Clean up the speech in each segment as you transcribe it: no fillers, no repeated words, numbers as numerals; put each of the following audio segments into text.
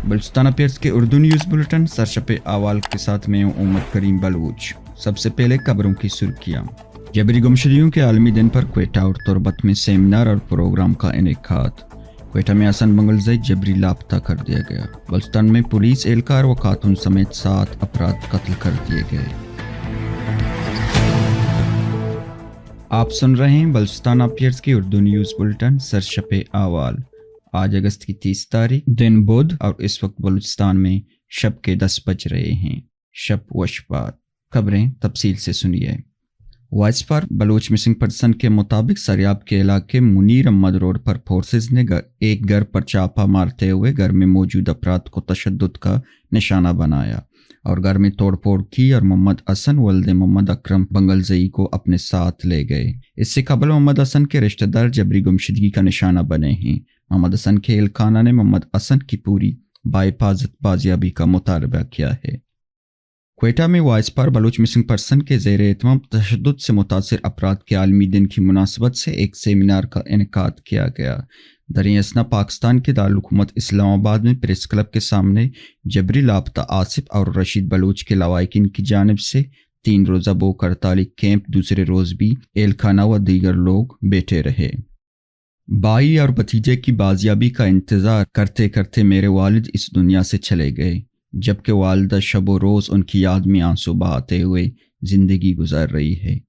Balochistan affairs के Urdu news bulletin सरशप अवाल के साथ मैं हूं उमर करीम बलूच। सबसे पहले खबरों की सुर्खियां। जबरी गुमशुदगियों के आलमी दिन पर क्वेटा और तुर्बत में सेमिनार और प्रोग्राम का इनेकाद। क्वेटा में हसन मंगलज़ई जबरी लापता कर दिया गया। बलूचिस्तान में पुलिस एहलकार व खातून समेत 7 अपराध कत्ल कर दिए गए। आप सुन रहे हैं बलूचिस्तान अफेयर्स की उर्दू न्यूज़ बुलेटिन सरशप अवाल। आज अगस्त की 30 तारीख दिन बुध और इस वक्त बलूचिस्तान में शब के 10 बज रहे हैं। शब वशबात। खबरें तफसील से सुनिए। Voice for Baloch missing person के मुताबिक सरियाब के इलाके मुनीर अहमद रोड पर फोर्सेज ने एक घर पर छापा मारते हुए घर में मौजूद अपराध को तशद्दुद का निशाना बनाया और घर में तोड़फोड़ की और मोहम्मद हसन वल्दे मोहम्मद अकरम मंगलज़ई को अपने साथ ले गए। इससे कबल मोहम्मद हसन के रिश्तेदार जबरी गुमशुदगी का निशाना बने हैं। मोहम्मद हसन के एहलखाना ने मोहम्मद हसन की पूरी बाहिफाजत बाजियाबी का मुतालबा किया है। क्वेटा में voice for Baloch missing person के ज़ेर एहतमाम तशद्दुद से मुतासिर अपराध के आलमी दिन की मुनासबत से एक सेमिनार का इनेकाद किया गया। दरियासना पाकिस्तान के दारुल-हुकूमत इस्लामाबाद में प्रेस क्लब के सामने जबरी लापता आसिफ और रशीद बलूच के लवाहिकीन की जानिब से 3 रोज़ा भूख हड़ताली कैंप दूसरे रोज़ भी एहलखाना व दीगर लोग बैठे रहे। भाई और भतीजे की बाजियाबी का इंतज़ार करते करते मेरे वालिद इस दुनिया से चले गए, जबकि वालिदा शबो रोज़ उनकी याद में आंसू बहाते हुए ज़िंदगी गुजार रही है।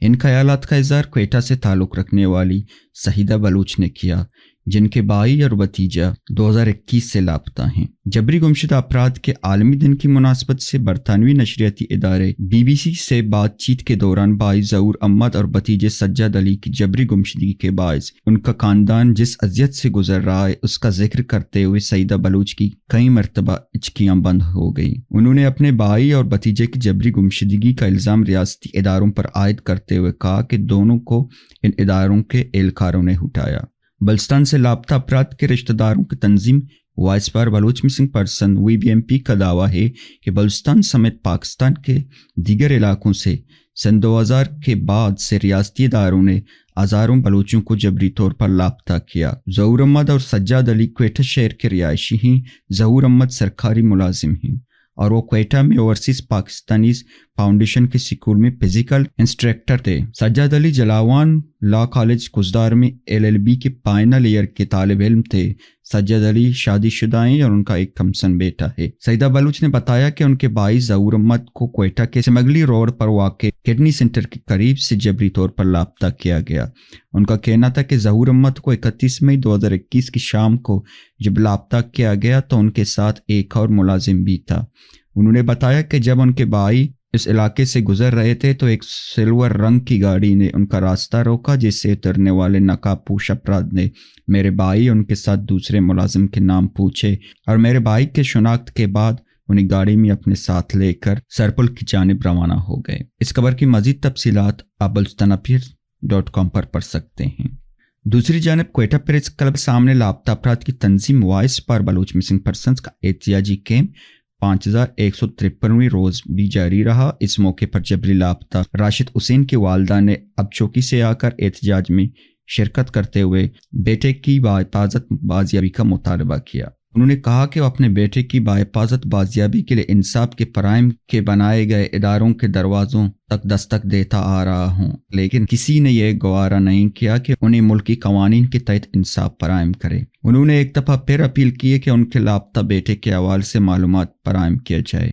इन ख्यालात का इज़हार क्वेटा से ताल्लुक़ रखने वाली सहीदा बलूच ने किया, जिनके भाई और भतीजा 2021 से लापता हैं। जबरी गुमशुदा अपराध के आलमी दिन की मुनासबत से बरतानवी नशरियाती इदारे BBC से बातचीत के दौरान भाई ज़हूर अहमद और भतीजे सज्जाद अली की जबरी गुमशुदगी के बायस उनका खानदान जिस अजियत से गुजर रहा है उसका जिक्र करते हुए सईदा बलूच की कई मरतबा इचकियां बंद हो गई। उन्होंने अपने भाई और भतीजे की जबरी गुमशुदगी का इल्ज़ाम रियासती इदारों पर आयद करते हुए कहा कि दोनों को इन इदारों के एहलकारों ने उठाया। बलूचिस्तान से लापता अपराध के रिश्तेदारों की तंजीम voice for Baloch missing person VBMP का दावा है कि बलूचिस्तान समेत पाकिस्तान के दीगर इलाकों से सन 2000 के बाद से रियासती इदारों ने हज़ारों बलूचों को जबरी तौर पर लापता किया। ज़हूर अहमद और सज्जाद अली क्वेटा शहर के रिहायशी हैं। ज़हूर अहमद सरकारी मुलाजिम हैं और वो क्वेटा में ओवरसीज पाकिस्तानीज फाउंडेशन के स्कूल में फिजिकल इंस्ट्रक्टर थे। सज्जाद अली जलावान लॉ कॉलेज कुजदार में LLB के फाइनल ईयर के तालिब इल्म थे। सज्जाद अली शादीशुदा हैं और उनका एक कमसन बेटा है। सईदा बलूच ने बताया कि उनके भाई ज़हूर अहमद को क्वेटा के सिमगली रोड पर वाक़े किडनी सेंटर के करीब से जबरी तौर पर लापता किया गया। उनका कहना था कि ज़हूर अहमद को 31 मई 2021 की शाम को जब लापता किया गया तो उनके साथ एक और मुलाजिम भी था। उन्होंने बताया कि जब उनके भाई इस इलाके से गुजर रहे थे तो एक सिल्वर रंग की गाड़ी ने उनका रास्ता रोका, जिससे उतरने वाले नकाबपोश अपराध ने मेरे भाई उनके साथ दूसरे मुलाजिम के नाम पूछे और मेरे भाई के शनाख्त के बाद उन्हें गाड़ी में अपने साथ लेकर सरपुल की जानिब रवाना हो गए। इस खबर की मजीद तफसीलात आप बलूचिस्तानाफेयर्स.com पर पढ़ सकते हैं। दूसरी जानिब क्वेटा प्रेस क्लब सामने लापता अपराध की तंजीम voice for Baloch missing persons का एहतियाजी कैंप 5153वीं रोज भी जारी रहा। इस मौके पर जबरी लापता राशिद हुसैन की वालदा ने अब चौकी से आकर एहतजाज में शिरकत करते हुए बेटे की बाहिफाजत बाजियाबी का मुतालबा किया। उन्होंने कहा कि वो अपने बेटे की बाहिफाजत बाजियाबी के लिए इंसाफ के फराइम के बनाए गए इदारों के दरवाजों तक दस्तक देता आ रहा हूँ, लेकिन किसी ने यह गवारा नहीं किया कि उन्हें मुल्की कवानीन के तहत इंसाफ फराइम करे। उन्होंने एक दफ़ा फिर अपील की है कि उनके लापता बेटे के हवाले से मालूमात फराइम किया जाए।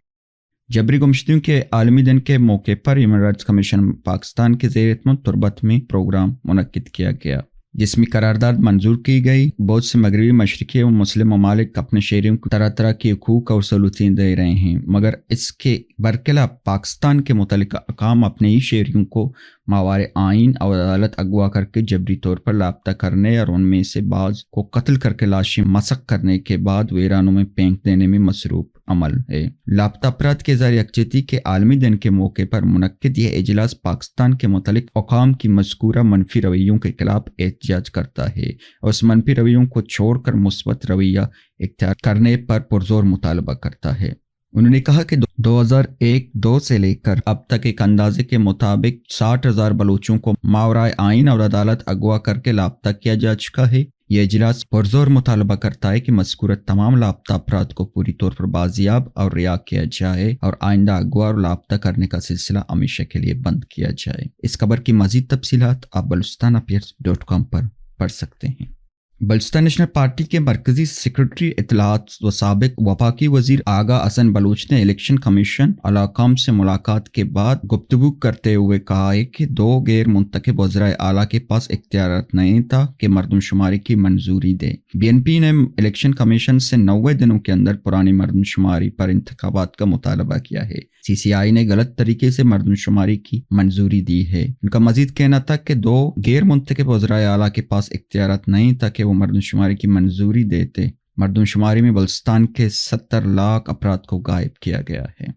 जबरी गुमशुदगियों के आलमी दिन के मौके पर ह्यूमन राइट्स कमीशन पाकिस्तान के ज़ेर एहतमाम तुर्बत में प्रोग्राम मुनक्किद किया गया, जिसमें करारदाद मंजूर की गई। बहुत से मगरबी मशरकी व मुस्लिम ममालिक अपने शहरियों को तरह तरह की हुकूक और सहूलतें दे रहे हैं, मगर इसके बरखिलाफ पाकिस्तान के मुतल्लिका अकाम अपने ही शहरियों को मावारे आइन और अदालत अगवा करके जबरी तौर पर लापता करने और उनमें से बाज़ को कत्ल करके लाशें मसक करने के बाद वीरानों में फेंक देने में मसरूफ अमल है। लापता अपराध के ज़रिए यकजहती के आलमी दिन के मौके पर मुनक्किद यह इजलास पाकिस्तान के मुतल्लिक अकाम की मज़कूरा मनफी रवैयों के खिलाफ एहतजाज करता है और उस मनफी रवैयों को छोड़कर मुस्बत रवैया इख्तियार करने पर पुरजोर मुतालबा करता है। उन्होंने कहा कि 2001-2 से लेकर अब तक एक अंदाजे के मुताबिक 60,000 बलूचों को मावराए आइन और अदालत अगवा करके लापता किया जा चुका है। یہ اجلاس پرزور مطالبہ کرتا ہے کہ مذکورہ تمام لاپتہ افراد کو پوری طور پر بازیاب اور رہا کیا جائے اور آئندہ اغوا اور لاپتہ کرنے کا سلسلہ ہمیشہ کے لیے بند کیا جائے۔ اس خبر کی مزید تفصیلات آپ balochistan.com پر پڑھ سکتے ہیں۔ بلوچستان نیشنل پارٹی کے مرکزی سیکرٹری اطلاعات و سابق وفاقی وزیر آغا حسن بلوچ نے الیکشن کمیشن علاقام سے ملاقات کے بعد گفتگو کرتے ہوئے کہا ہے کہ 2 غیر منتخب وزرائے اعلیٰ کے پاس اختیارات نہیں تھا کہ مردم شماری کی منظوری دے۔ بی این پی نے الیکشن کمیشن سے 90 دنوں کے اندر پرانی مردم شماری پر انتخابات کا مطالبہ کیا ہے۔ سی سی آئی نے غلط طریقے سے مردم شماری کی منظوری دی ہے۔ ان کا مزید کہنا تھا کہ 2 غیر منتخب وزرائے اعلیٰ کے پاس اختیارات نہیں تھا کہ وہ مردم شماری کی منظوری دیتے۔ مردم شماری میں بلوچستان کے 70 لاکھ افراد کو غائب کیا گیا ہے۔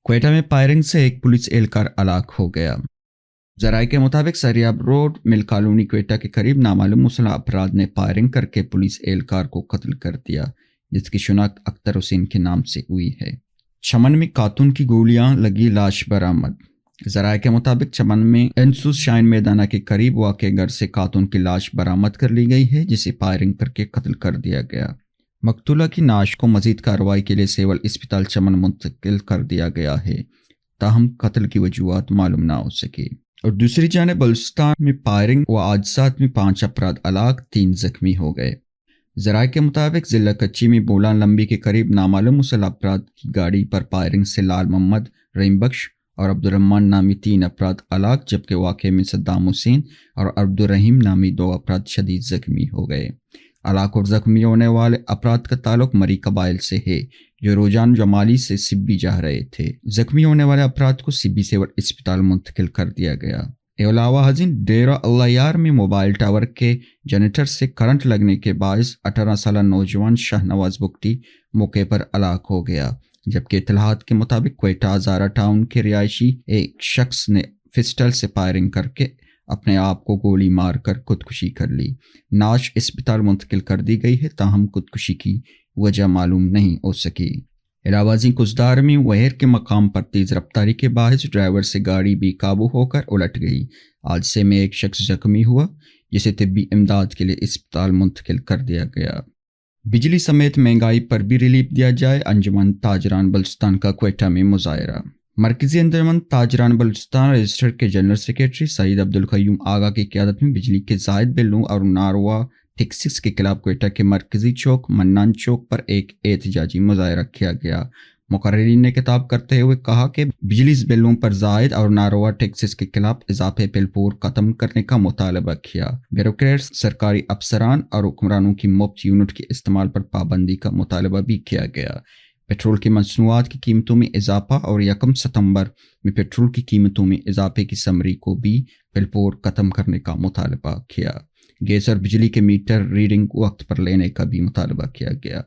کوئٹہ میں فائرنگ سے ایک پولیس اہلکار ہلاک ہو گیا۔ ذرائع کے مطابق سریاب روڈ مل کالونی کوئٹہ کے قریب نامعلوم مسلح افراد نے فائرنگ کر کے پولیس اہلکار کو قتل کر دیا، جس کی شناخت اختر حسین کے نام سے ہوئی ہے۔ چمن میں خاتون کی گولیاں لگی لاش برآمد۔ ذرائع کے مطابق چمن میں انسوس شائن میدانہ کے قریب واقع گھر سے خاتون کی لاش برآمد کر لی گئی ہے، جسے فائرنگ کر کے قتل کر دیا گیا۔ مقتولہ کی نعش کو مزید کارروائی کے لیے سول اسپتال چمن منتقل کر دیا گیا ہے، تاہم قتل کی وجوہات معلوم نہ ہو سکی۔ اور دوسری جانب بلوچستان میں فائرنگ و حادثات میں 5 افراد ہلاک، 3 زخمی ہو گئے۔ ذرائع کے مطابق ضلع کچی میں بولان لمبی کے قریب نامعلوم مسلح افراد کی گاڑی پر فائرنگ سے لال محمد، رحیم بخش اور عبدالرحمن نامی 3 افراد ہلاک، جبکہ واقعے میں صدام حسین اور عبدالرحیم نامی 2 افراد شدید زخمی ہو گئے۔ ہلاک اور زخمی ہونے والے افراد کا تعلق مری قبائل سے ہے، جو روجان جمالی سے سبی جا رہے تھے۔ زخمی ہونے والے افراد کو سبی سیول اسپتال منتقل کر دیا گیا۔ علاوہ ازیں ڈیرہ اللہ یار میں موبائل ٹاور کے جنریٹر سے کرنٹ لگنے کے باعث 18 سالہ نوجوان شاہ نواز بگٹی موقع پر ہلاک ہو گیا، جبکہ اطلاعات کے مطابق کوئٹہ ہزارہ ٹاؤن کے رہائشی ایک شخص نے پسٹل سے فائرنگ کر کے اپنے آپ کو گولی مار کر خودکشی کر لی۔ نعش اسپتال منتقل کر دی گئی ہے، تاہم خودکشی کی وجہ معلوم نہیں ہو سکی۔ علاوہ ازیں کزدار میں وہر کے مقام پر تیز رفتاری کے باعث ڈرائیور سے گاڑی بھی قابو ہو کر الٹ گئی۔ حادثے میں ایک شخص زخمی ہوا، جسے طبی امداد کے لیے اسپتال منتقل کر دیا گیا۔ بجلی سمیت مہنگائی پر بھی ریلیف دیا جائے، انجمن تاجران بلوچستان کا کوئٹہ میں مظاہرہ۔ مرکزی انجمن تاجران بلوچستان رجسٹر کے جنرل سیکرٹری سعید عبدالقیوم آغا کی قیادت میں بجلی کے زائد بلوں اور ناروا ٹیکسز کے خلاف کوئٹہ کے مرکزی چوک منان چوک پر ایک احتجاجی مظاہرہ کیا گیا۔ مقررین نے خطاب کرتے ہوئے کہا کہ بجلی بلوں پر زائد اور ناروا ٹیکسز کے خلاف اضافے پلپور ختم کرنے کا مطالبہ کیا۔ بیوروکریٹس، سرکاری افسران اور حکمرانوں کی مفت یونٹ کے استعمال پر پابندی کا مطالبہ بھی کیا گیا۔ پیٹرول کی مصنوعات کی قیمتوں میں اضافہ اور 1 ستمبر میں پیٹرول کی قیمتوں میں اضافے کی سمری کو بھی پلپور ختم کرنے کا مطالبہ کیا۔ گیس اور بجلی کے میٹر ریڈنگ وقت پر لینے کا بھی مطالبہ کیا گیا۔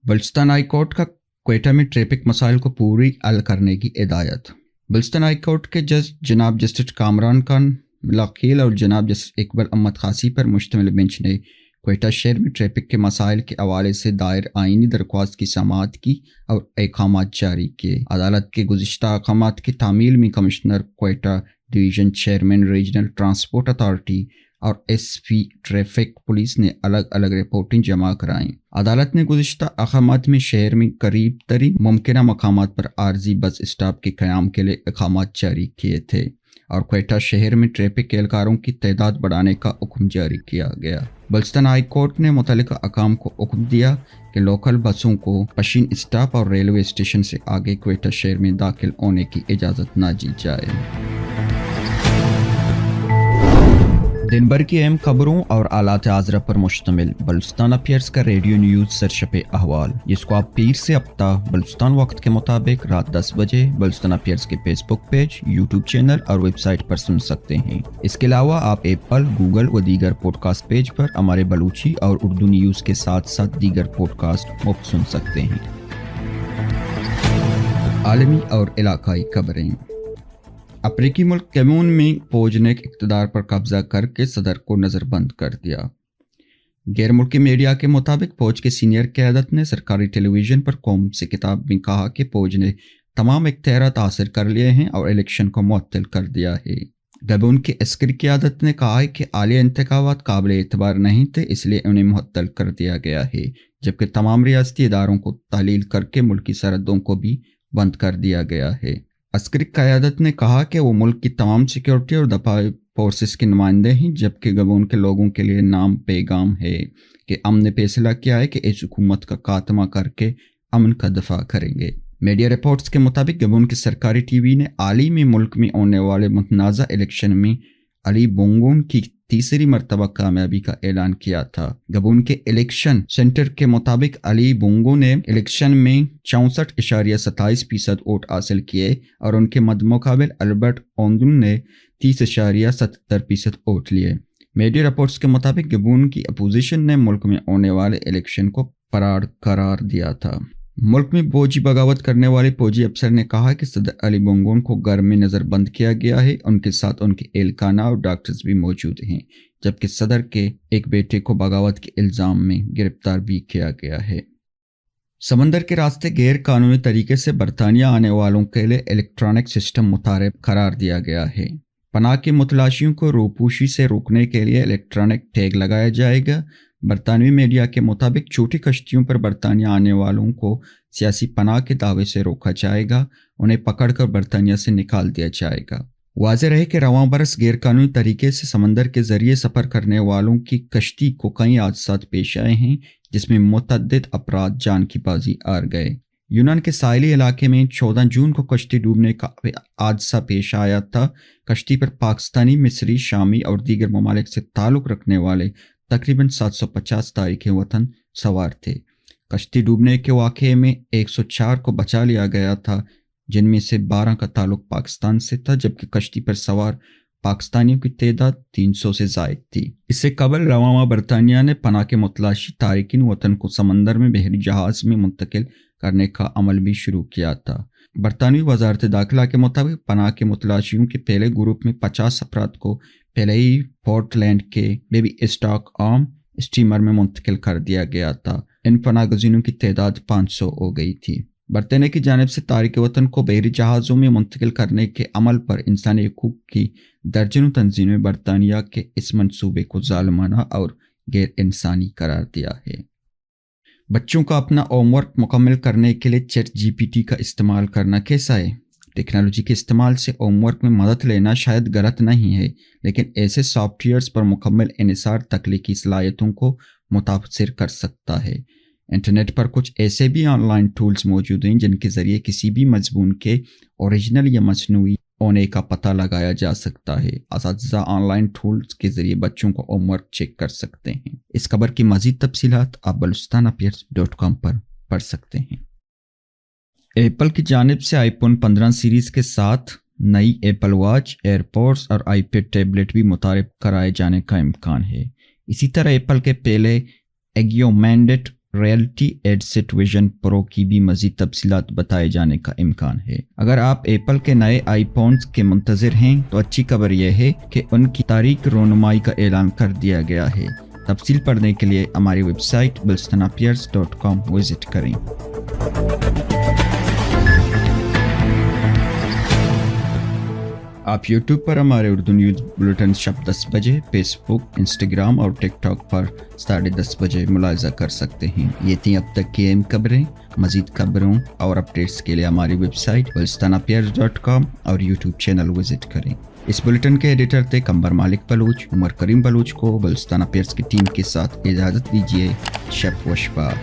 بلوچستان ہائی کورٹ کا کوئٹہ میں ٹریفک مسائل کو پوری حل کرنے کی ہدایت۔ بلوچستان ہائی کورٹ کے جج جناب جسٹس کامران خان ملاقیل اور جناب جسٹس اقبال احمد خاصی پر مشتمل بینچ نے کوئٹہ شہر میں ٹریفک کے مسائل کے حوالے سے دائر آئینی درخواست کی سماعت کی اور احکامات جاری کیے۔ عدالت کے گزشتہ احکامات کی تعمیل میں commissioner Quetta division, chairman regional transport authority اور ایس پی ٹریفک پولیس نے الگ الگ رپورٹیں جمع کرائیں۔ عدالت نے گزشتہ احکامات میں شہر میں قریب ترین ممکنہ مقامات پر عارضی بس اسٹاپ کے قیام کے لیے احکامات جاری کیے تھے اور کوئٹہ شہر میں ٹریفک اہلکاروں کی تعداد بڑھانے کا حکم جاری کیا گیا۔ بلوچستان ہائی کورٹ نے متعلقہ حکام کو حکم دیا کہ لوکل بسوں کو پشین اسٹاپ اور ریلوے اسٹیشن سے آگے کوئٹہ شہر میں داخل ہونے کی اجازت نہ دی جائے۔ دن بھر کی اہم خبروں اور آلات حاضرہ پر مشتمل بلوچستان افیئرز کا ریڈیو نیوز سرشپ احوال، جس کو آپ پیر سے ہفتہ بلوچستان وقت کے مطابق رات 10 بجے بلوچستان افیئرز کے فیس بک پیج، یوٹیوب چینل اور ویب سائٹ پر سن سکتے ہیں۔ اس کے علاوہ آپ ایپل، گوگل و دیگر پوڈ کاسٹ پیج پر ہمارے بلوچی اور اردو نیوز کے ساتھ ساتھ دیگر پوڈ کاسٹ مفت سن سکتے ہیں۔ عالمی اور علاقائی خبریں۔ افریقی ملک کیمون میں فوج نے اقتدار پر قبضہ کر کے صدر کو نظر بند کر دیا۔ غیر ملکی میڈیا کے مطابق فوج کے سینئر قیادت نے سرکاری ٹیلی ویژن پر قوم سے خطاب میں کہا کہ فوج نے تمام اختیارات حاصل کر لیے ہیں اور الیکشن کو معطل کر دیا ہے۔ गबून की अस्करी क़यादत ने कहा है कि आलिया इंतखाबात काबिल एतबार नहीं थे, इसलिए उन्हें मुअत्तल कर दिया गया है, जबकि तमाम रियासती इदारों को तालील करके मुल्की सरहदों को भी बंद कर दिया गया है। अस्करी क़यादत ने कहा कि वो मुल्क की तमाम सिक्योरिटी और दफाई फोर्सेस के नुमाइंदे हैं, जबकि गबून के लोगों के लिए नाम पैगाम है कि अमन ने फैसला किया है कि इस हुकूमत का खात्मा करके अमन का दफा करेंगे। मीडिया रिपोर्ट्स के मुताबिक गबून की सरकारी टीवी ने हाल ही में मुल्क में होने वाले मुतनाज़ा इलेक्शन में अली बोंगो की तीसरी मरतबा कामयाबी का ऐलान किया था। गबून के इलेक्शन सेंटर के मुताबिक अली बोंगो ने इलेक्शन में 64.27% वोट हासिल किए और उनके मद्दमुकाबिल अल्बर्ट ओंदुन ने 30.77% वोट लिए। मीडिया रिपोर्ट्स के मुताबिक गबून की अपोजिशन ने मुल्क में होने वाले इलेक्शन को फराड करार दिया था। मुल्क में फौजी बगावत करने वाले फौजी अफसर ने कहा कि सदर अली बोंगो को घर में नज़रबंद किया गया है। उनके साथ उनके एहलखाना और डॉक्टर्स भी मौजूद हैं, जबकि सदर के एक बेटे को बगावत के इल्ज़ाम में गिरफ्तार भी किया गया है। समंदर के रास्ते गैर कानूनी तरीके से बरतानिया आने वालों के लिए इलेक्ट्रॉनिक सिस्टम मुतारिब करार दिया गया है। पनाह के मुतलाशियों को रोपोशी से रोकने के लिए इलेक्ट्रॉनिक टैग लगाया जाएगा। बरतानवी मीडिया के मुताबिक छोटी कश्तियों पर बरतानिया आने वालों को सियासी पनाह के दावे से रोका जाएगा, उन्हें पकड़कर बरतानिया से निकाल दिया जाएगा। वाज़ेह रहे कि रवां बरस गैर कानूनी तरीके से समंदर के जरिए सफ़र करने वालों की कश्ती को कई हादसात पेश आए हैं, जिसमें मुतअद्दिद अफराद जान की बाजी हार गए। यूनान के साहिली इलाके में 14 जून को कश्ती डूबने का हादसा पेश आया था। कश्ती पर पाकिस्तानी, मिस्री, शामी और दीगर ममालिक से ताल्लुक़ रखने वाले तकरीबन 750 तारीख़ वतन सवार थे। कश्ती डूबने के वाक़े में 104 को बचा लिया गया था, जिनमें से 12 का ताल्लुक़ पाकिस्तान से था, जबकि कश्ती पर सवार पाकिस्तानियों की तादाद 300 से ज़ायद थी। इससे कबल रवां बरतानिया ने पनाह के मुतलाशी तारिकीन वतन को समंदर में बहरी जहाज़ में मुंतकिल करने का अमल भी शुरू किया था। बरतानवी वजारत दाखिला के मुताबिक पनाह के मुतलाशियों के पहले ग्रुप में 50 अफराद को पहले ही पोर्टलैंड के बेबी स्टॉक आर्म स्टीमर में मुंतकिल कर दिया गया था। इन पनाह गज़ीनों की तादाद 500 हो गई थी। बरतानिया की जानिब से तारिक वतन को बहरी जहाज़ों में मुंतकिल करने के अमल पर इंसानी हकूक़ की दर्जनों तंजीमें बरतानिया के इस मंसूबे को ज़ालिमाना और गैर इंसानी करार दिया है। बच्चों का अपना होमवर्क मुकम्मल करने के लिए चैट जीपीटी का इस्तेमाल करना कैसा है? टेक्नोलॉजी के इस्तेमाल से होमवर्क में मदद लेना शायद गलत नहीं है, लेकिन ऐसे सॉफ्टवेयर्स पर मुकम्मल इन्हिसार तख्लीकी सलाहियतों को मुतासिर कर सकता है। इंटरनेट पर कुछ ऐसे भी ऑनलाइन टूल्स मौजूद हैं जिनके ज़रिए किसी भी मजमून के ओरिजिनल या मसनूई होने का पता लगाया जा सकता है। असातिज़ा ऑनलाइन टूल्स के ज़रिए बच्चों को होमवर्क चेक कर सकते हैं। इस खबर की मज़ीद तफसीलात आप balochistan-affairs.com पर पढ़ सकते हैं। एप्पल की जानिब से आईफोन 15 सीरीज़ के साथ नई एप्पल वॉच, एयरपॉड्स और आईपैड टैबलेट भी मुतारिफ कराए जाने का इम्कान है। इसी तरह एप्पल के पहले एग्योमेंटेड रियलिटी हेडसेट विजन प्रो की भी मज़ीद तफसीलात बताए जाने का इम्कान है। अगर आप एप्पल के नए आईफोन्स के मुंतज़िर हैं तो अच्छी खबर यह है कि उनकी तारीख रोनुमाई का ऐलान कर दिया गया है। तफसील पढ़ने के लिए हमारी वेबसाइट balochistan-affairs.com विज़िट करें। आप YouTube पर हमारे उर्दू न्यूज़ बुलेटिन शब 10 बजे, फेसबुक, इंस्टाग्राम और टिकटॉक पर 10:30 बजे मुलाहिज़ा कर सकते हैं। ये थी अब तक की अहम खबरें। मज़ीद खबरों और अपडेट्स के लिए हमारी वेबसाइट balochistan-affairs.com और YouTube चैनल विज़िट करें। इस बुलेटिन के एडिटर थे कंबर मालिक बलूच। उमर करीम बलूच को बलूचिस्तान अफेयर्स की टीम के साथ इजाज़त दीजिए। शब वशबा।